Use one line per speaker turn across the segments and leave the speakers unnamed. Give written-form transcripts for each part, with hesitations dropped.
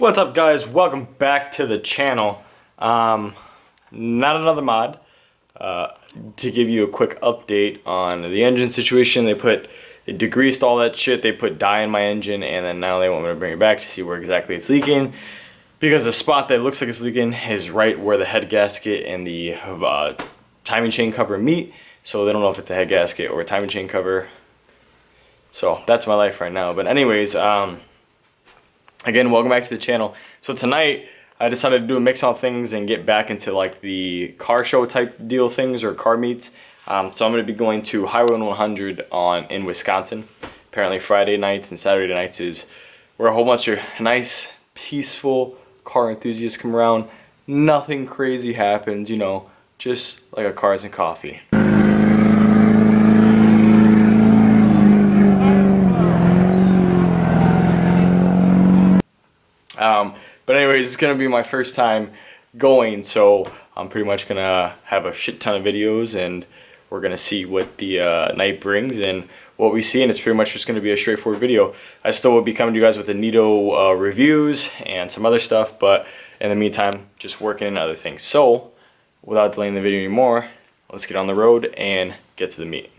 What's up, guys? Welcome back to the channel. Not another mod. To give you a quick update on the engine situation, they degreased all that shit. They put dye in my engine, and then now they want me to bring it back to see where exactly it's leaking, because the spot that looks like it's leaking is right where the head gasket and the timing chain cover meet. So they don't know if it's a head gasket or a timing chain cover. So that's my life right now. But anyways, again, welcome back to the channel. So tonight I decided to do a mix on things and get back into like the car show type deal things, or car meets. So I'm going to be going to Highway 100 in Wisconsin. Apparently Friday nights and Saturday nights is where a whole bunch of nice, peaceful car enthusiasts come around. Nothing crazy happens, you know, just like a cars and coffee. But anyways, it's gonna be my first time going, so I'm pretty much gonna have a shit ton of videos, and we're gonna see what the night brings and what we see, and it's pretty much just gonna be a straightforward video. I still will be coming to you guys with the Nito reviews and some other stuff, but in the meantime, just working on other things. So without delaying the video anymore, let's get on the road and get to the meet.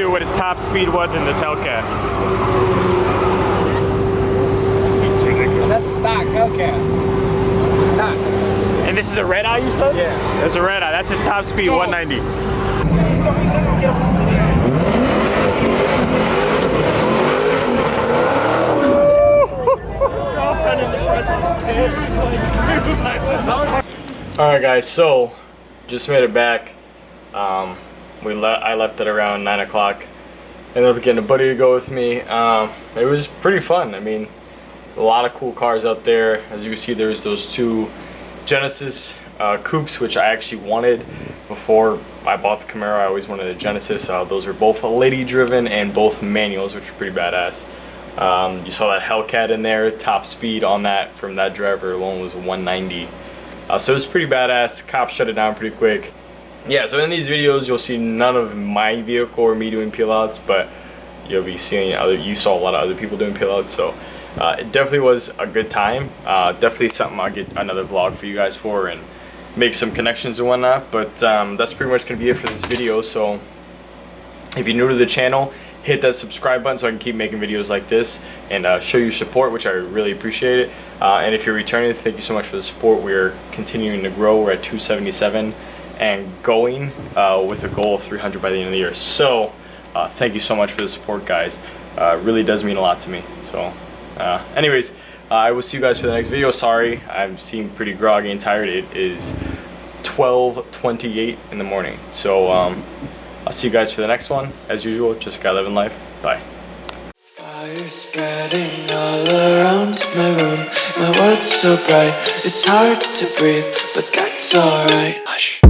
What his top speed was in this Hellcat.
It's ridiculous. That's a stock Hellcat. Stock.
And this is a red eye, you said?
Yeah.
That's a red eye. That's his top speed, 190. Alright guys, so just made it back. I left at around 9 o'clock. Ended up getting a buddy to go with me. It was pretty fun. I mean, a lot of cool cars out there. As you can see, there's those two Genesis coupes, which I actually wanted before I bought the Camaro. I always wanted a Genesis. Those are both lady driven and both manuals, which are pretty badass. You saw that Hellcat in there. Top speed on that from that driver alone was 190. So it was pretty badass. Cops shut it down pretty quick. yeah, so in these videos you'll see none of my vehicle or me doing peel outs, but you'll be seeing you saw a lot of other people doing peel outs. So it definitely was a good time. Definitely something I'll get another vlog for you guys for and make some connections and whatnot. But that's pretty much gonna be it for this video. So if you're new to the channel, hit that subscribe button so I can keep making videos like this and show your support, which I really appreciate it. And if you're returning, thank you so much for the support. We're continuing to grow. We're at 277 and going with a goal of 300 by the end of the year. So thank you so much for the support, guys. Really does mean a lot to me. So anyways, I will see you guys for the next video. Sorry, I'm seem pretty groggy and tired. It is 12:28 in the morning. So I'll see you guys for the next one. As usual, just gotta live in life. Bye.
Fire spreading all around my room. My world's so bright, it's hard to breathe, but that's alright. Hush.